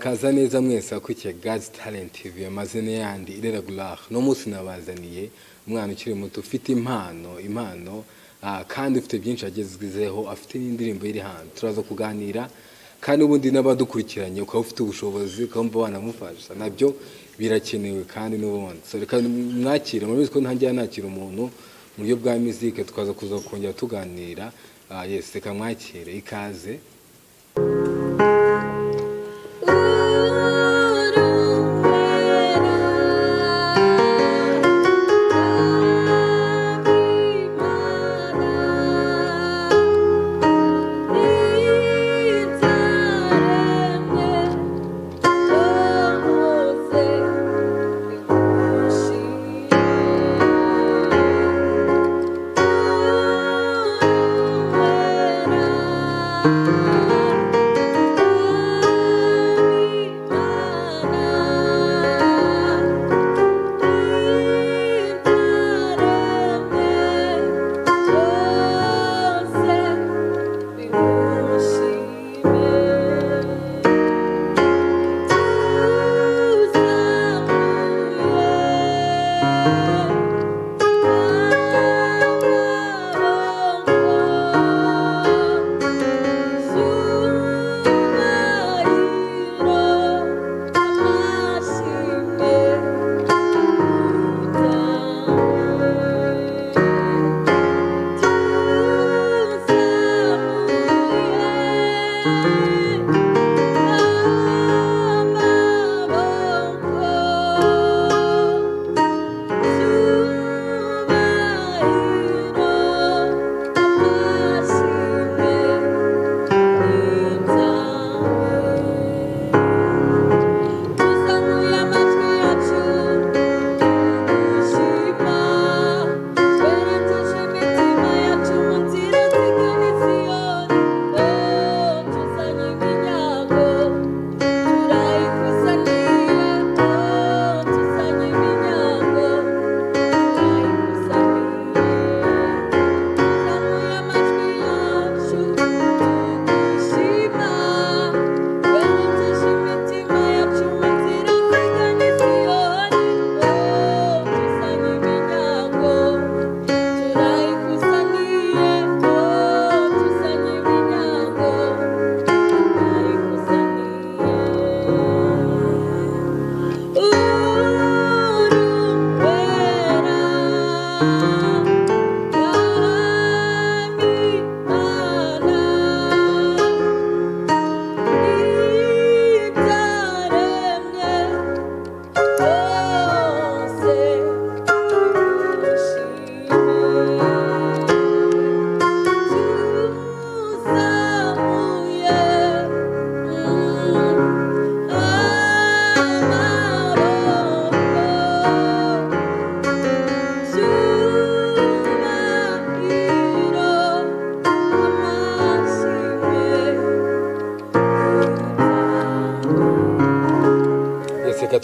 murakaza neza mwese akurikiye God's Talent TV amazina yandi irregular no munsi nabazaniye umwana ukiri muto ufite impano kandi ufite byinshi agezweho afite n'indirimbo iri hanze turaza kuganira kandi ubundi n'abadukurikiranye ukaba ufite ubushobozi ukamva banamufasha nabyo birakenewe kandi n'ubundi so reka mwakire mubizi ko ntangiye nakira umuntu mu buryo bwa musique tukaza kuza kongera tuganira yes reka mwakire ikaze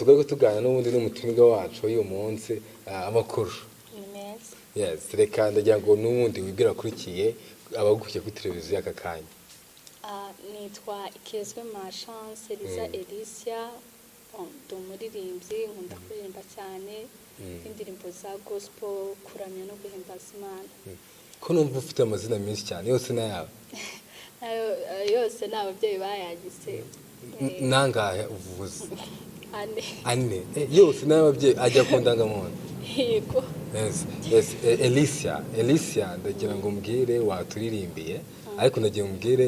tugomba tugana n'ubundi n'umutumirwa wacu uyu munsi amakuru yes reka ndagira ngo n'ubundi wibwira kurikiye abagukije kuri televiziyo aka kanya nitwa Ikezwe Machance Elisia umuririmbyi nkunda kuririmba cyane indirimbo za gospel kuramya no guhimbaza Imana ko numva ufite amazina menshi cyane yose nayawe yose n'ababyeyi bayagize nangahe uvuze ane yose n'ababyeyi ajya ku ndangamuntu yego yes Elisia ndagira ngo mbwire waturirimbiye ariko ndagira ngo mbwire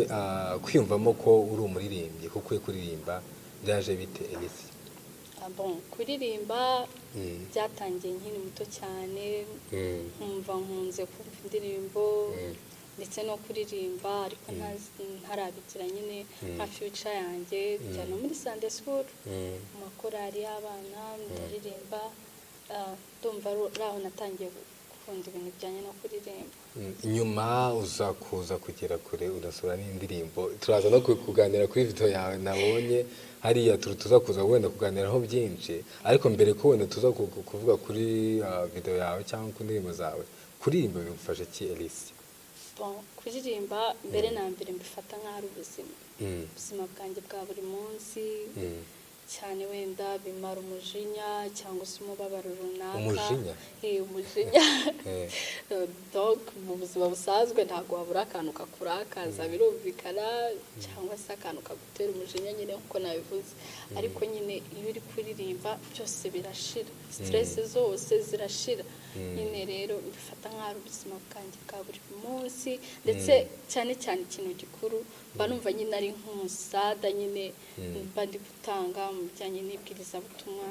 kwiyumvamo ko uri umuririmbyi kuko kuririmba byaje bite Elisia kuririmba byatangiye nkiri muto cyane nkumva nkunze kumva indirimbo ndetse no kuririmba ariko ntarabigira nyine nka future yanjye cyane muri Sunday school mu makorari y'abana ndaririmba ndumva raho natangiye gukunda ibintu bijyanye no kuririmba nyuma uza kuza kugera kure udasura n'indirimbo turaza no kuganira kuri video yawe nabonye hariya tuza kuza wenda kuganiraho byinshi ariko mbere ko wenda tuza kuvuga kuri video yawe cyangwa ku ndirimbo zawe kuririmba bigufasha ki Elisia kuririmba mbere na mbere mbifata nk'aho ari ubuzima bwanjye bwa buri munsi cyane, wenda bimara umujinya cyangwa se umubabaro runaka. Umujinya donc mu buzima busanzwe ntabwo wabura akantu kakurakaza, birumvikana, cyangwa se akantu kagutera umujinya nyine nk'uko nabivuze, ariko nyine iyo uri kuririmba byose birashira, stress zose zirashira nyine. Rero mbifata nk'aho ari ubuzima bwanjye bwa buri munsi, ndetse cyane cyane ikintu gikuru mba numva nyine ari nk'umusada nyine mba ndi gutanga mu bijyanye n'ibwirizabutumwa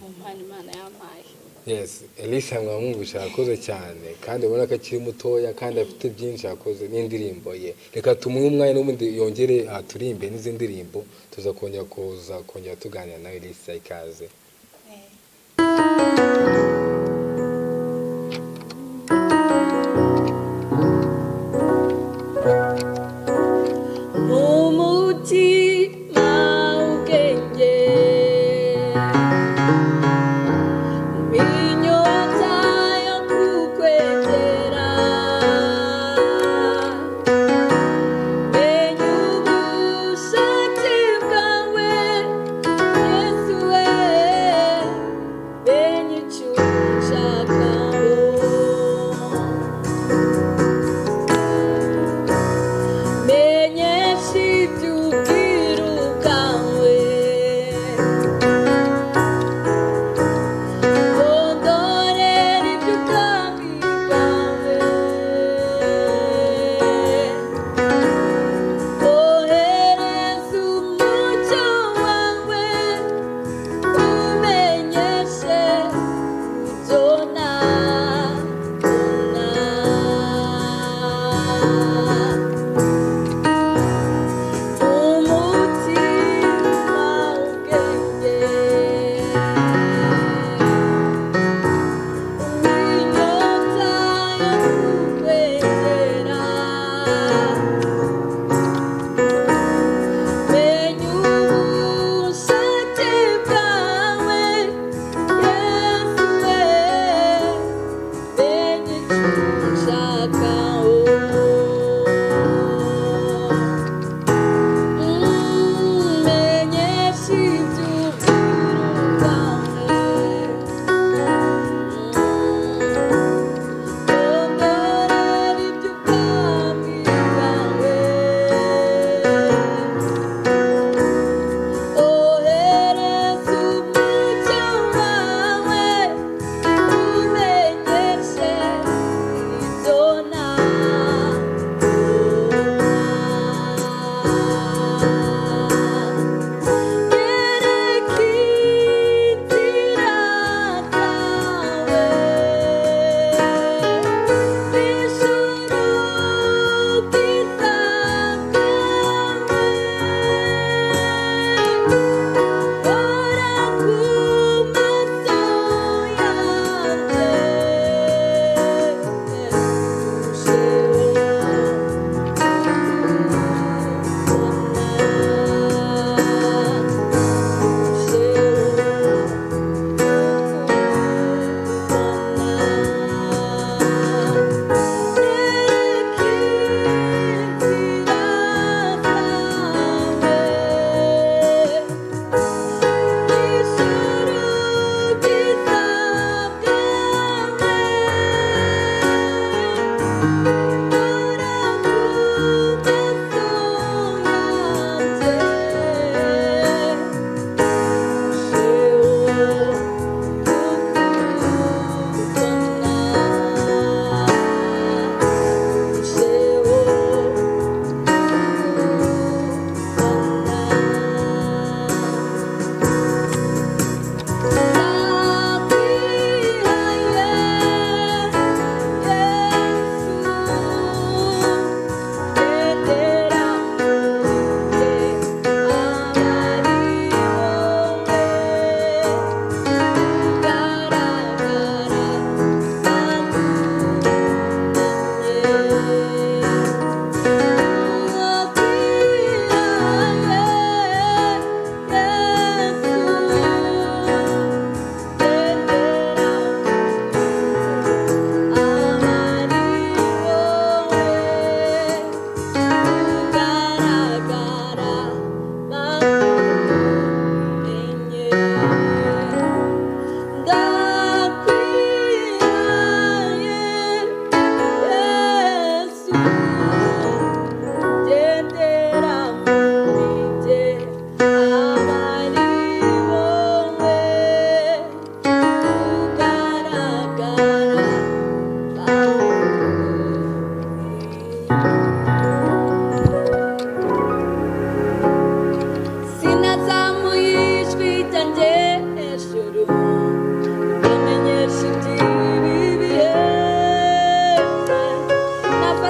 mu mpano Imana yampaye. Yes, Elisa mwamwumvisha yakoze cyane, kandi ubona ko akiri mutoya kandi afite byinshi yakoze n'indirimbo ye. Reka tumuhe umwanya n'ubundi yongere aturimbe n'izindi ndirimbo, tuza kongera tuganira na Elisa. Ikaze. Yesu we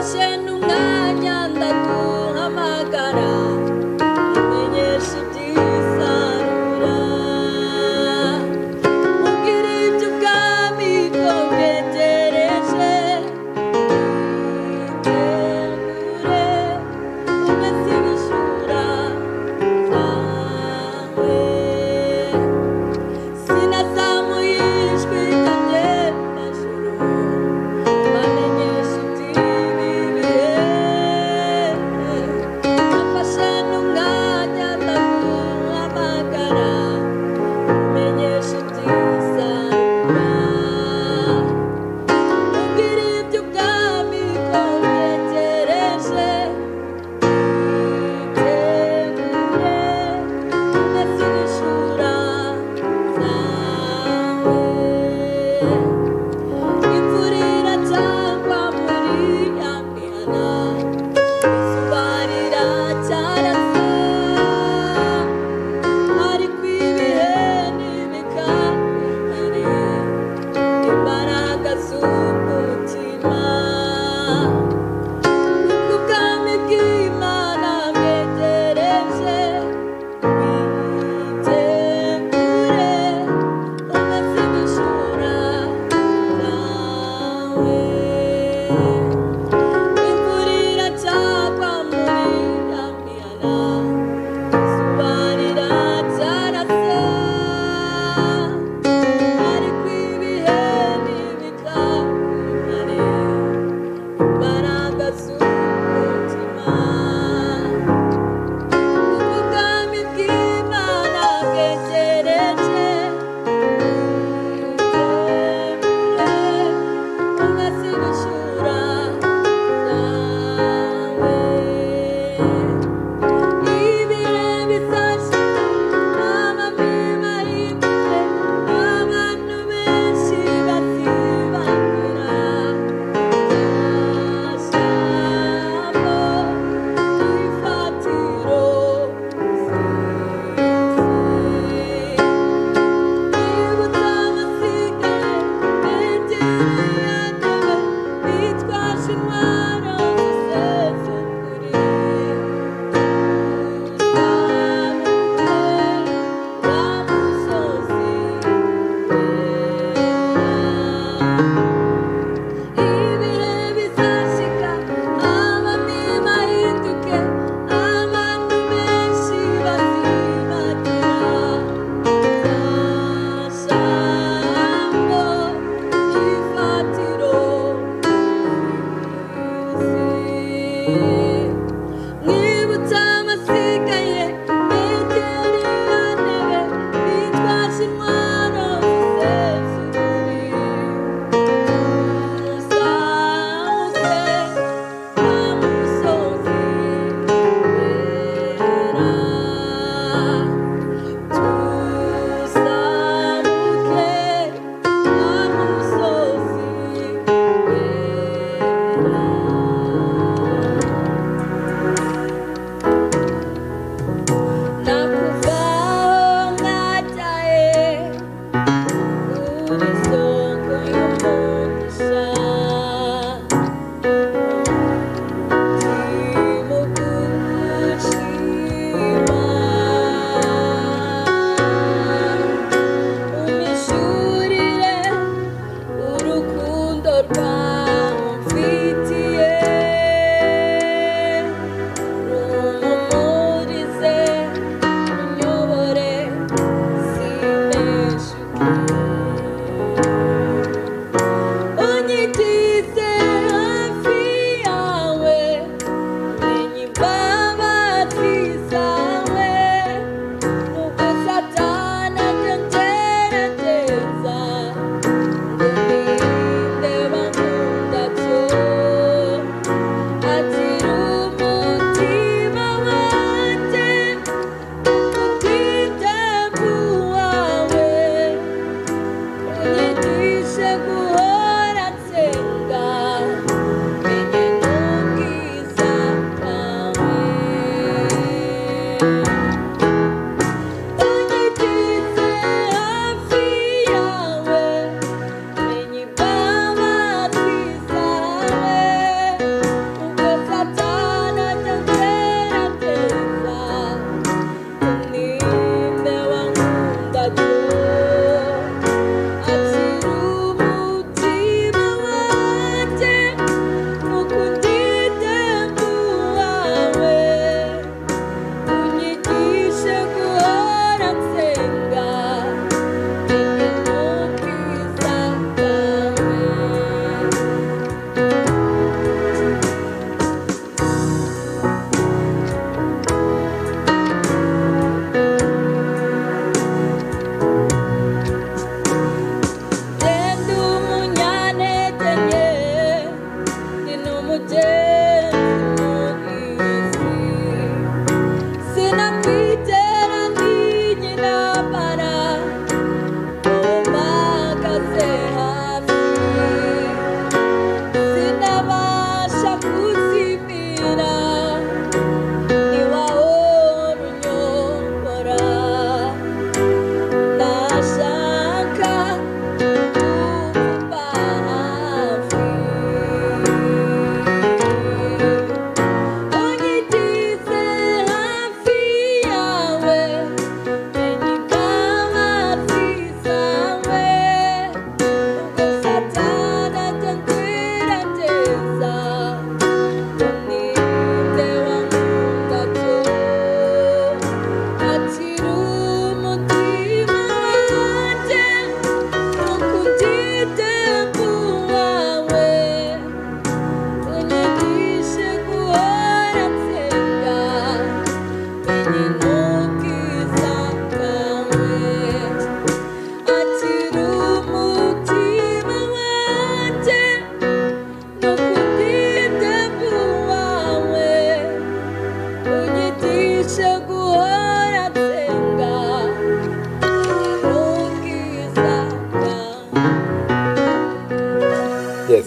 mfashe n'umwanya ndaguhamagara umenyesha iby'isarura ubwira iby'ubwami ko bwegereje witegure umeze ibishura zawe sinazamuye ijwi ryanjye hejuru bamenyesha iby'ibi bihe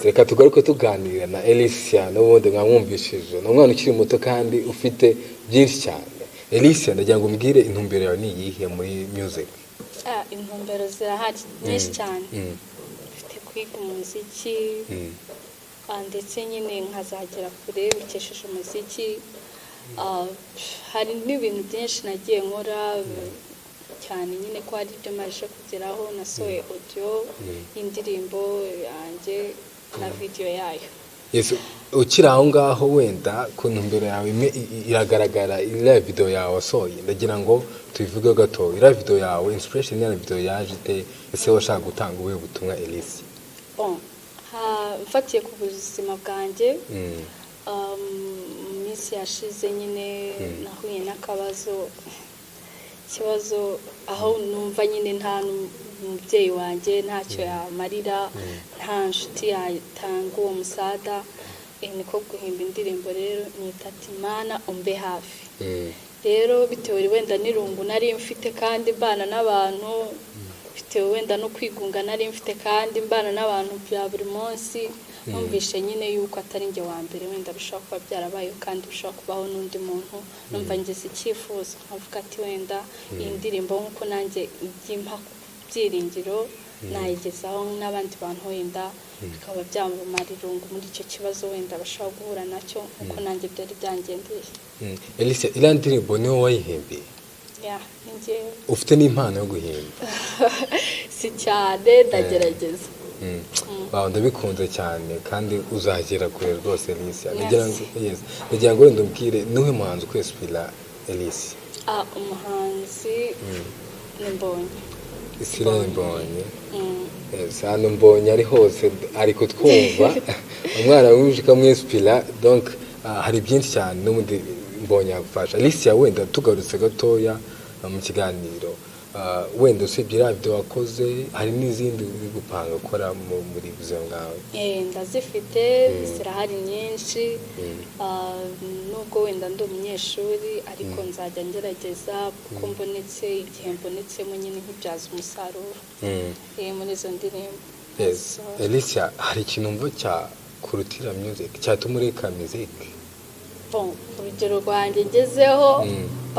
reka tugaruke tuganira na Alicia n'ubundi mwamwumvishije ni umwana ukiri muto kandi ufite byinshi cyane. Alicia ndagira ngo umbwire intumbero yawe ni iyihe muri music? Intumbero zirahari nyinshi cyane. Mfite kwiga umuziki ndetse nyine nkazagera kure bikesheje umuziki. Hari n'ibintu byinshi nagiye nkora cyane nyine ko hari ibyo maje kugeraho. Nasohoye audio y'indirimbo yanjye na video yayo. Yes, ukiri aho ngaho wenda ku ntumbero yawe iragaragara iriya video yawe wasohoye. Ndagira ngo tubivuge gato, iriya video yawe inspiration ya video yaje ite, ese washaka gutanga ubuhe butumwa Alicia? Mfatiye ku buzima bwanjye mu minsi yashize nyine nahuye n'akabazo ikibazo aho numva nyine nta umubyeyi wanjye ntacyo yamarira, nta nshuti yatanga uwo musada. Niko guhimba indirimbo rero nita ati Mana umbe hafi. Rero bitewe wenda n'irungu nari mfite kandi mbana n'abantu, bitewe wenda no kwigunga nari mfite kandi mbana n'abantu bya buri munsi, numvishe nyine yuko atari njye wa mbere wenda bishobora kuba byarabayeho kandi bishobora kubaho n'undi muntu. Numva ngeze icyifuzo nkavuga ati wenda iyi ndirimbo nk'uko nanjye ibyimpa byiringiro nayigezaho n'abandi bantu wenda bikaba byamumara irungu muri icyo kibazo wenda bashobora guhura nacyo nk'uko nanjye byari byangendeye. Alicia, iriya ndirimbo niwe wayihimbiye? Ni njyewe. Ufite n'impano yo guhimba? Si cyane, ndagerageza. Ndabikunze cyane kandi uzagera kure rwose Alicia. Ndagira ngo wenda umbwire niwe muhanzi ukwinspira Alicia? Umuhanzi ni Mbonye. Israel Mbonye. Hano Mbonye ari hose ari kutwumva. Umwana w'uje ukamwinspira, donc hari byinshi cyane n'ubundi Mbonye yagufasha. Alicia, wenda tugarutse gatoya mu kiganiro, wenda usibye iriya video wakoze hari n'izindi uri gupanga gukora muri buzima bwawe? Ndazifite, zirahari nyinshi. Nubwo wenda ndi umunyeshuri ariko nzajya ngerageza kuko mbonetse igihe mbonetsemo nyine nkibyaza umusaruro muri izo ndirimbo. Alicia, hari ikintu mva cya kurutira music cyatuma ureka music? Urugero rwanjye ngezeho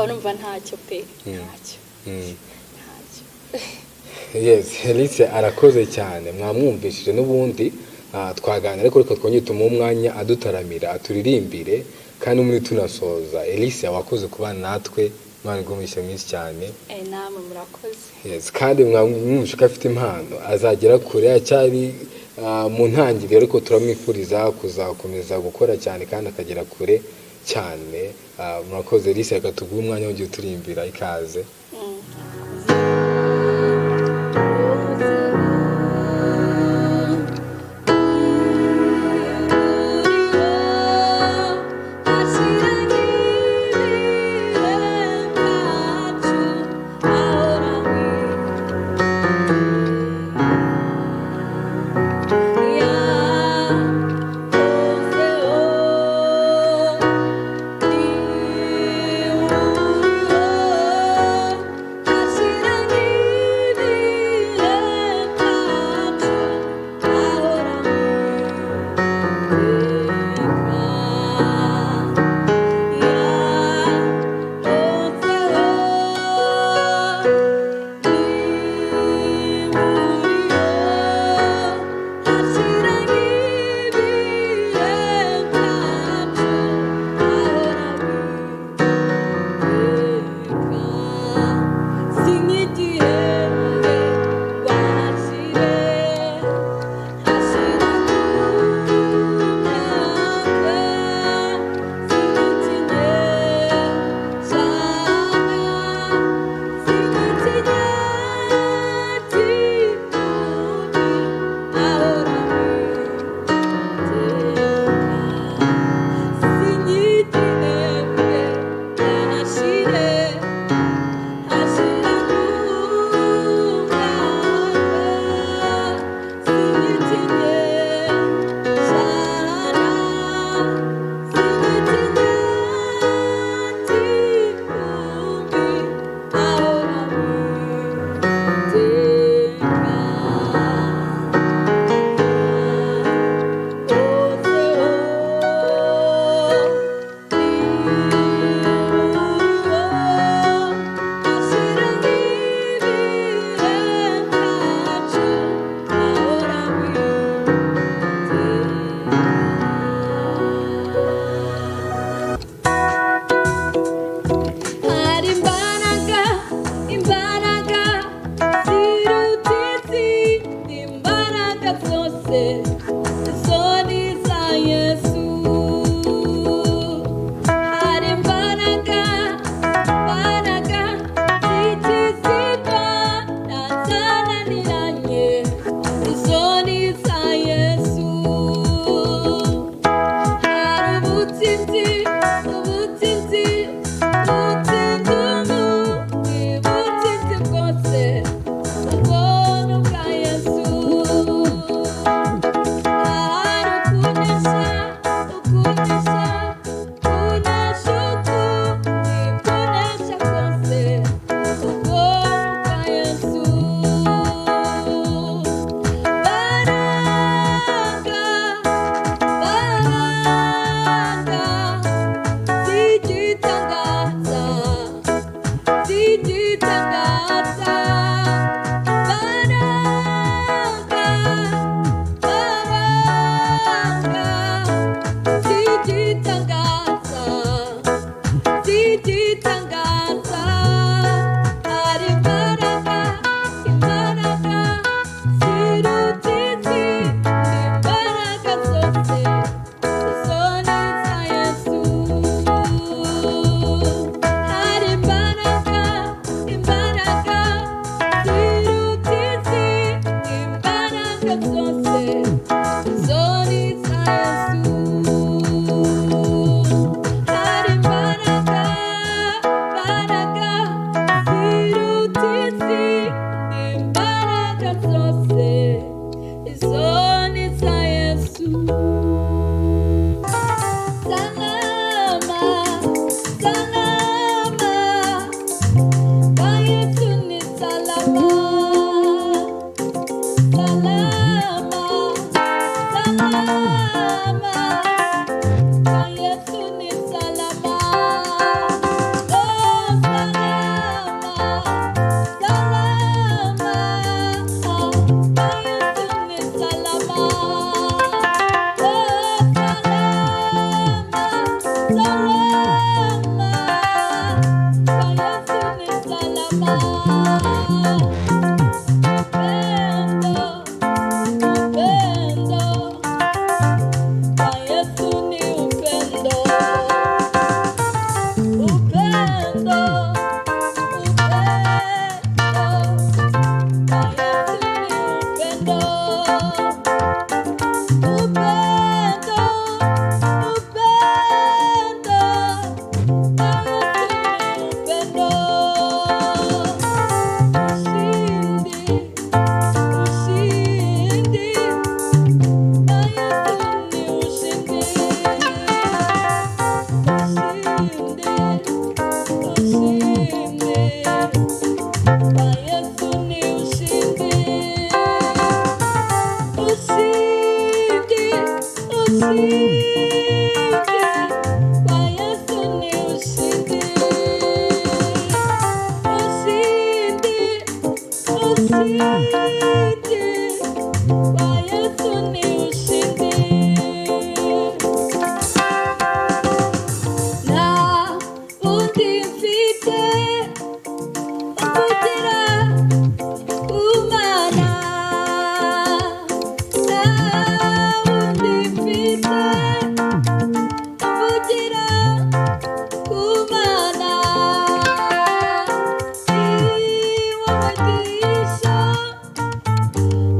numva ntacyo pe, ntacyo. Yes, Alicia arakoze cyane, mwamwumvishije n'ubundi twaganira ariko reka twongere tumuhe umwanya adutaramira aturirimbire kandi muri tunasoza. Alicia, wakoze kubana natwe, Imana igumishe mwinshi cyane. Namwe murakoze. Yes, kandi mwamwumvishe ko afite impano, azagera kure, acyari mu ntangiriro ariko turamwifuriza kuzakomeza gukora cyane kandi akagera kure cyane. Murakoze Alicia, reka tuguhe umwanya wo turirimbira, ikaze.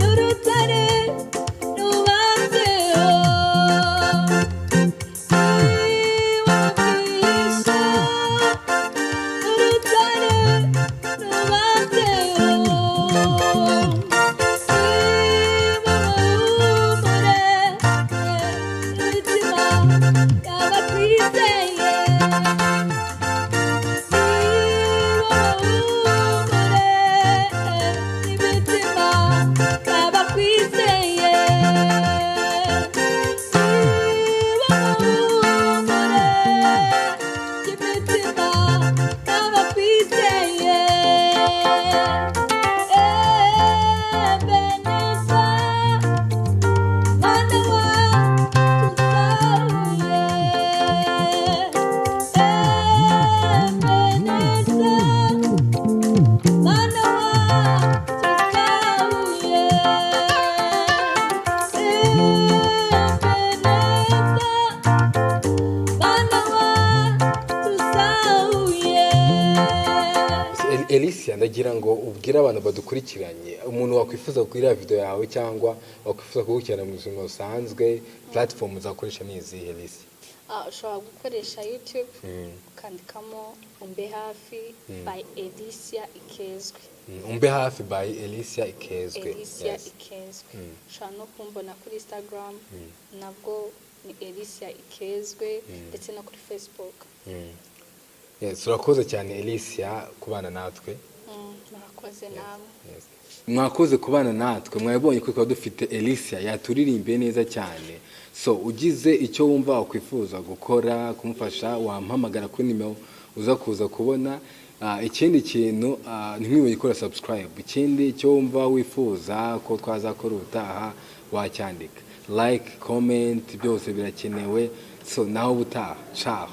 Urutare ndagira ngo ubwire abantu badukurikiranye umuntu wakwifuza kugura video yawe cyangwa wakwifuza kugukurikirana mu buzima busanzwe platform uzakoresha ni izihe Alicia? Ushobora gukoresha YouTube ukandikamo umbe hafi by Alicia Ikezwe. Umbe hafi by Alicia Ikezwe. Alicia Ikezwe. Ushobora no kumbona kuri Instagram nabwo ni Alicia Ikezwe ndetse no kuri Facebook. Yes, urakoze cyane Alicia kubana natwe. Murakoze namwe. Mwakoze kubana natwe, mwabonye ko twaba dufite Alicia yaturirimbiye neza cyane. So ugize icyo wumva wakwifuza gukora kumufasha wahamagara kuri nimero uza kuza kubona. Ikindi kintu ntimwibuke gukora subscribe. Ikindi cyo wumva wifuza ko twazakora ubutaha wacyandika. Like, comment byose birakenewe. So naho ubutaha. Ciao.